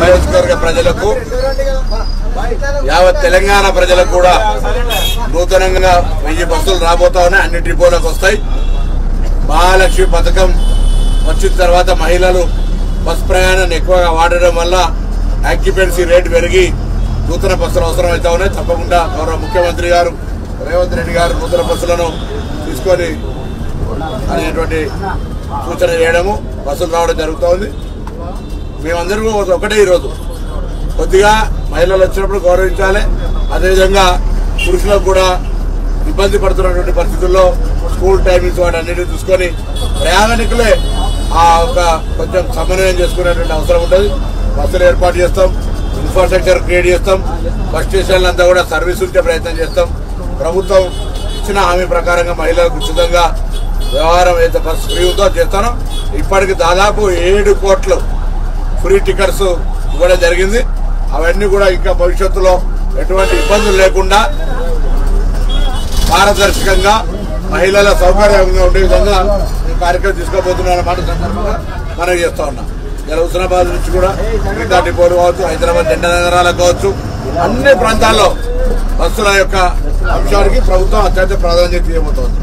నియోజకవర్గ ప్రజలకు యావత్ తెలంగాణ ప్రజలకు కూడా నూతనంగా 1000 బస్సులు రాబోతా ఉన్నాయి. అన్ని డిపోలకు వస్తాయి. మహాలక్ష్మి పథకం వచ్చిన తర్వాత మహిళలు బస్ ప్రయాణాన్ని ఎక్కువగా వాడడం వల్ల ఆక్యుపెన్సీ రేటు పెరిగి నూతన బస్సులు అవసరం అవుతా ఉన్నాయి. తప్పకుండా గౌరవ ముఖ్యమంత్రి గారు రేవంత్ రెడ్డి గారు నూతన బస్సులను తీసుకొని అనేటువంటి సూచన చేయడము బస్సులు రావడం జరుగుతోంది. మేమందరూ ఒకటే ఈరోజు కొద్దిగా మహిళలు వచ్చినప్పుడు గౌరవించాలి. అదేవిధంగా పురుషులకు కూడా ఇబ్బంది పడుతున్నటువంటి పరిస్థితుల్లో స్కూల్ టైమింగ్స్ వాటి అన్నిటిని చూసుకొని ప్రయాణికులే కొంచెం సమన్వయం చేసుకునేటువంటి అవసరం ఉంటుంది. బస్సులు ఏర్పాటు చేస్తాం, ఇన్ఫ్రాస్ట్రక్చర్ క్రియేట్ చేస్తాం, బస్ స్టేషన్లంతా కూడా సర్వీస్ ఉంచే ప్రయత్నం చేస్తాం. ప్రభుత్వం ఇచ్చిన హామీ ప్రకారంగా మహిళలకు ఉచితంగా వ్యవహారం ఏదైతే బస్సు ఫ్రీ ఉందో చేస్తానో ఇప్పటికి దాదాపు 7 కోట్లు ఫ్రీ టికెట్స్ ఇవ్వడం జరిగింది. అవన్నీ కూడా ఇంకా భవిష్యత్తులో ఎటువంటి ఇబ్బందులు లేకుండా పారదర్శకంగా మహిళల సౌకర్యంగా ఉండే విధంగా ఈ కార్యక్రమం తీసుకోబోతున్నమాట సందర్భంగా మనం చేస్తా ఉన్నాం. ఇలా హుస్నాబాద్ నుంచి కూడా మిగతా డిపోలు కావచ్చు, హైదరాబాద్ జంట నగరాలకు కావచ్చు, అన్ని ప్రాంతాల్లో బస్సుల యొక్క అంశానికి ప్రభుత్వం అత్యంత ప్రాధాన్యత ఇవ్వబోతోంది.